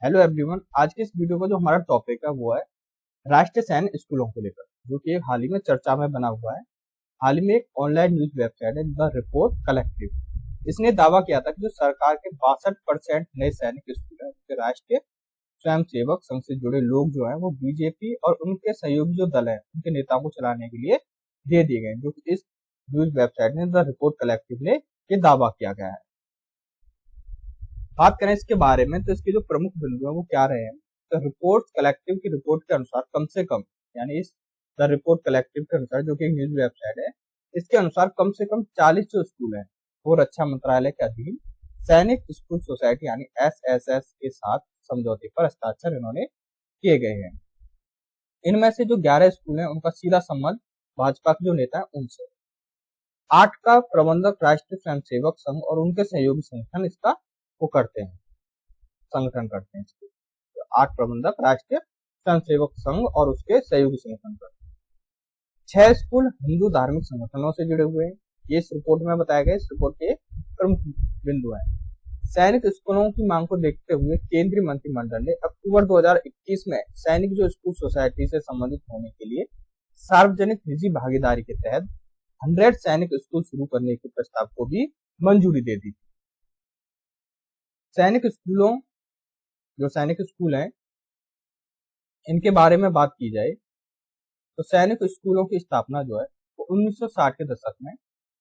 Hello everyone. आज के इस वीडियो का जो हमारा टॉपिक है वो है राष्ट्रीय सैन्य स्कूलों को लेकर, जो कि एक हाल ही में चर्चा में बना हुआ है। हाल ही में एक ऑनलाइन न्यूज वेबसाइट है द रिपोर्ट कलेक्टिव, इसने दावा किया था कि जो सरकार के 62% नए सैनिक स्कूल है उनके राष्ट्रीय स्वयंसेवक संघ से जुड़े लोग जो है वो बीजेपी और उनके सहयोगी जो दल है उनके नेताओं को चलाने के लिए दे दिए गए, जो कि इस न्यूज वेबसाइट ने द रिपोर्ट कलेक्टिव ने ये दावा किया गया है। बात करें इसके बारे में तो इसके जो प्रमुख बिंदु हैं वो क्या रहे हैं। तो रिपोर्ट कलेक्टिव की रिपोर्ट के अनुसार कम से कम, यानी इस द रिपोर्ट कलेक्टिव के अनुसार, जो कि एक न्यूज वेबसाइट है, इसके अनुसार कम से कम 40 जो स्कूल हैं वो रक्षा मंत्रालय के अधीन सैनिक स्कूल सोसाइटी यानी एसएसएस के साथ समझौते पर हस्ताक्षर इन्होंने किए गए हैं। इनमें से जो 11 स्कूल हैं उनका सीधा संबंध भाजपा के जो नेता है उनसे। 8 का प्रबंधक राष्ट्रीय स्वयंसेवक संघ और उनके सहयोगी संगठन इसका वो करते हैं, संगठन करते हैं इसके। तो 8 प्रबंधक राष्ट्रीय स्वयंसेवक संघ और उसके सहयोगी संगठन करते हैं। 6 स्कूल हिंदू धार्मिक संगठनों से जुड़े हुए हैं। ये इस रिपोर्ट में बताया गया, इस रिपोर्ट के प्रमुख बिंदु हैं। सैनिक स्कूलों की मांग को देखते हुए केंद्रीय मंत्रिमंडल ने अक्टूबर 2021 में सैनिक जो स्कूल सोसाइटी से संबंधित होने के लिए सार्वजनिक निजी भागीदारी के तहत 100 सैनिक स्कूल शुरू करने के प्रस्ताव को भी मंजूरी दे दी थी। सैनिक स्कूलों, जो सैनिक स्कूल हैं, इनके बारे में बात की जाए तो सैनिक स्कूलों की स्थापना जो है वो 1960 के दशक में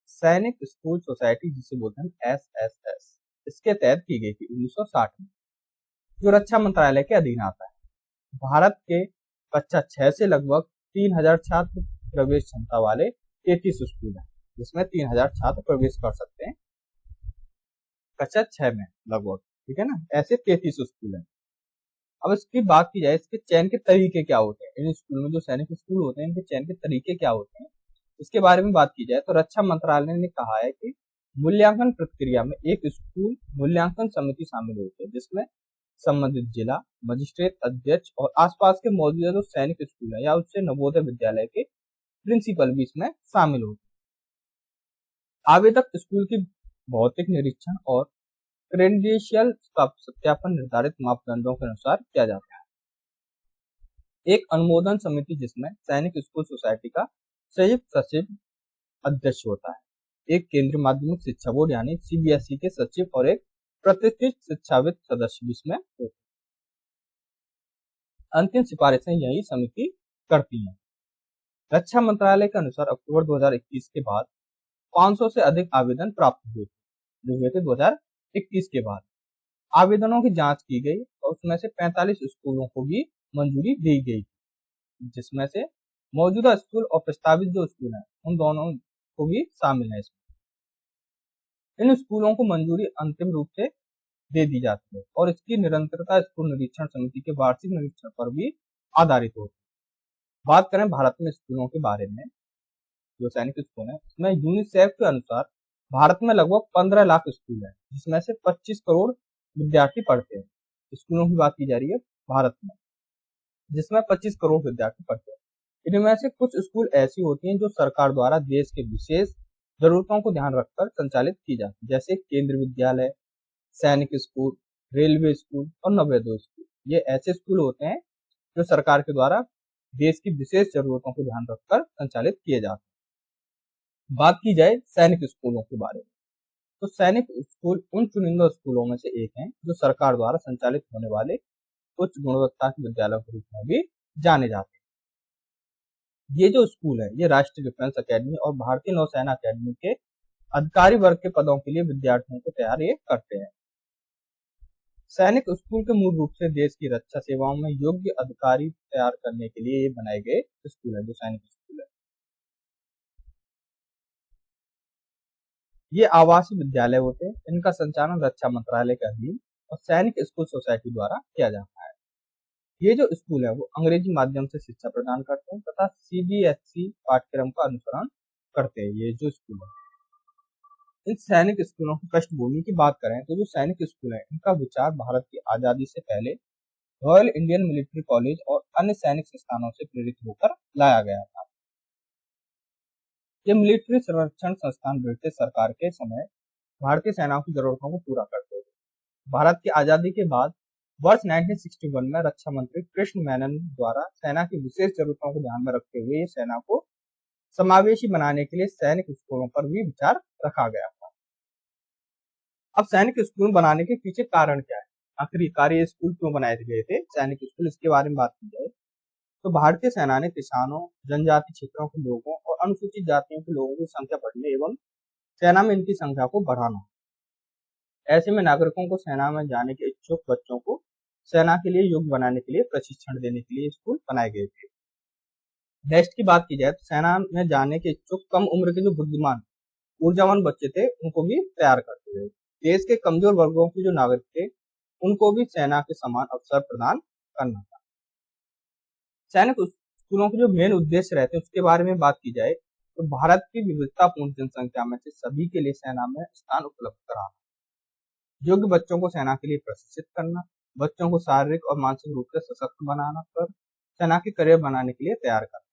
सैनिक स्कूल सोसाइटी, जिसे बोलते हैं एसएसएस, इसके तहत की गई थी 1960 में, जो रक्षा मंत्रालय के अधीन आता है। भारत के कक्षा 6 से लगभग 3000 छात्र प्रवेश क्षमता वाले 33 स्कूल हैं, जिसमें 3000 छात्र प्रवेश कर सकते हैं कक्षा 6 में लगभग, ठीक है ना। ऐसे 33 स्कूल हैं। अब इसकी बात की जाए, इसके चयन के तरीके क्या होते हैं, इन स्कूल में जो सैनिक स्कूल होते हैं इनके चयन के तरीके क्या होते हैं, इसके बारे में बात की जाए तो रक्षा मंत्रालय ने कहा है कि मूल्यांकन प्रक्रिया में एक स्कूल मूल्यांकन समिति शामिल होती है, जिसमें संबंधित जिला मजिस्ट्रेट अध्यक्ष और आसपास के मौजूदा जो सैनिक स्कूल है या उससे नवोदय विद्यालय के प्रिंसिपल भी इसमें शामिल होते हैं। आवेदक स्कूल की भौतिक निरीक्षण और क्रेडेंशियल का सत्यापन निर्धारित मापदंडों के अनुसार किया जाता है। एक अनुमोदन समिति, जिसमें सैनिक स्कूल सोसाइटी का संयुक्त सचिव अध्यक्ष होता है, एक केंद्रीय माध्यमिक शिक्षा बोर्ड यानी सीबीएसई के सचिव और एक प्रतिष्ठित शिक्षाविद सदस्य भी इसमें होते हैं। अंतिम सिफारिशें यही समिति करती है। रक्षा मंत्रालय के अनुसार अक्टूबर 2021 के बाद 500 से अधिक आवेदन प्राप्त हुए, जो हुए थे 2021 के बाद। आवेदनों की जांच की गई और उसमें से 45 स्कूलों को भी मंजूरी दी गई, जिसमें से मौजूदा स्कूल और प्रस्तावित जो स्कूल हैं उन दोनों को भी शामिल है इसमें। इन स्कूलों को मंजूरी अंतिम रूप से दे दी जाती है और इसकी निरंतरता स्कूल निरीक्षण समिति के वार्षिक निरीक्षण पर भी आधारित होती है। बात करें भारत में स्कूलों के बारे में, जो सैनिक स्कूल है उसमें यूनिसेफ के अनुसार भारत में लगभग 15 लाख स्कूल है, जिसमें से 25 करोड़ विद्यार्थी पढ़ते हैं। स्कूलों की बात की जा रही है भारत में, जिसमें 25 करोड़ विद्यार्थी पढ़ते हैं। इनमें से कुछ स्कूल ऐसी होती हैं जो सरकार द्वारा देश के विशेष जरूरतों को ध्यान रखकर संचालित की जाती है, जैसे केंद्रीय विद्यालय, सैनिक स्कूल, रेलवे स्कूल और नवोदय स्कूल। ये ऐसे स्कूल होते हैं जो सरकार के द्वारा देश की विशेष जरूरतों को ध्यान रखकर संचालित किए जाते हैं। बात की जाए सैनिक स्कूलों के बारे में, तो सैनिक स्कूल उन चुनिंदा स्कूलों में से एक है जो सरकार द्वारा संचालित होने वाले उच्च गुणवत्ता के विद्यालयों के रूप में भी जाने जाते हैं। ये जो स्कूल है ये राष्ट्रीय डिफेंस अकेडमी और भारतीय नौसेना अकेडमी के अधिकारी वर्ग के पदों के लिए विद्यार्थियों को तैयार ये करते हैं। सैनिक स्कूल के मूल रूप से देश की रक्षा सेवाओं में योग्य अधिकारी तैयार करने के लिए ये बनाए गए स्कूल है, जो सैनिक स्कूल है। ये आवासीय विद्यालय होते हैं, इनका संचालन रक्षा मंत्रालय के अधीन और सैनिक स्कूल सोसाइटी द्वारा किया जाता है। ये जो स्कूल है वो अंग्रेजी माध्यम से शिक्षा प्रदान करते हैं तथा सीबीएसई पाठ्यक्रम का अनुसरण करते हैं। ये जो स्कूल है, इन सैनिक स्कूलों की पृष्ठभूमि की बात करें तो जो सैनिक स्कूल है इनका विचार भारत की आजादी से पहले रॉयल इंडियन मिलिट्री कॉलेज और अन्य सैनिक संस्थानों से प्रेरित होकर लाया गया था। ये मिलिट्री संरक्षण संस्थान ब्रिटिश सरकार के समय भारतीय सेनाओं की जरूरतों को पूरा करते थे। भारत की आजादी के बाद वर्ष 1961 में रक्षा मंत्री कृष्ण मेनन द्वारा सेना की विशेष जरूरतों को ध्यान में रखते हुए ये सेना को समावेशी बनाने के लिए सैनिक स्कूलों पर भी विचार रखा गया था। अब सैनिक स्कूल बनाने के पीछे कारण क्या है, आखिरकार ये स्कूल क्यों बनाए गए थे सैनिक स्कूल, इसके बारे में बात की जाए तो भारतीय सेना ने किसानों, जनजाति क्षेत्रों के लोगों और अनुसूचित जातियों के लोगों की संख्या बढ़ने एवं सेना में इनकी संख्या को बढ़ाना, ऐसे में नागरिकों को सेना में जाने के इच्छुक बच्चों को सेना के लिए योग्य बनाने के लिए प्रशिक्षण देने के लिए स्कूल बनाए गए थे। नेक्स्ट की बात की जाए तो सेना में जाने के इच्छुक कम उम्र के जो बुद्धिमान ऊर्जावान बच्चे थे उनको भी तैयार करते थे। देश के कमजोर वर्गों के जो नागरिक थे उनको भी सेना के समान अवसर प्रदान करना था। सैनिक स्कूलों के जो मेन उद्देश्य रहते हैं उसके बारे में बात की जाए तो भारत की विविधतापूर्ण जनसंख्या में से सभी के लिए सेना में स्थान उपलब्ध कराना, योग्य बच्चों को सेना के लिए प्रशिक्षित करना, बच्चों को शारीरिक और मानसिक रूप से सशक्त बनाना कर सेना के करियर बनाने के लिए तैयार करना।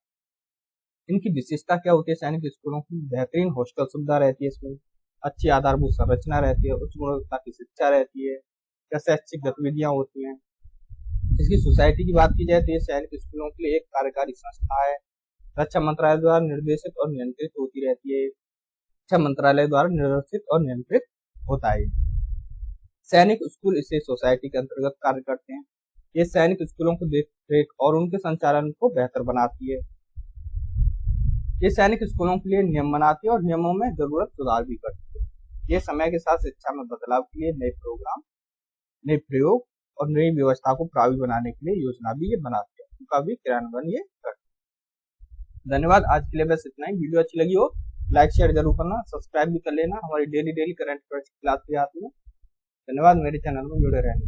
इनकी विशेषता क्या होती है, सैनिक स्कूलों की बेहतरीन हॉस्टल सुविधा रहती है, इसमें अच्छी आधारभूत संरचना रहती है, उच्च गुणवत्ता की शिक्षा रहती है, शैक्षिक गतिविधियां होती हैं। इसकी सोसाइटी की बात की जाए तो ये सैनिक स्कूलों के लिए एक कार्यकारी संस्था है, रक्षा मंत्रालय द्वारा निर्देशित और नियंत्रित होती रहती है, रक्षा मंत्रालय द्वारा निर्देशित और नियंत्रित होता है। सैनिक स्कूल इसे सोसाइटी के अंतर्गत कार्य करते हैं। ये सैनिक स्कूलों को देख और उनके संचालन को बेहतर बनाती है। ये सैनिक स्कूलों के लिए नियम बनाती है और नियमों में जरूरत सुधार भी करती है। ये समय के साथ शिक्षा में बदलाव के लिए नए प्रोग्राम, नए प्रयोग और नई व्यवस्था को प्रभावी बनाने के लिए योजना भी ये बनाती है, उनका भी क्रियान्वयन ये करती है। धन्यवाद, आज के लिए बस इतना ही। वीडियो अच्छी लगी हो लाइक शेयर जरूर करना, सब्सक्राइब भी कर लेना, हमारी डेली करंट अफेयर्स की क्लास भी आती है। धन्यवाद मेरे चैनल में जुड़े रहने।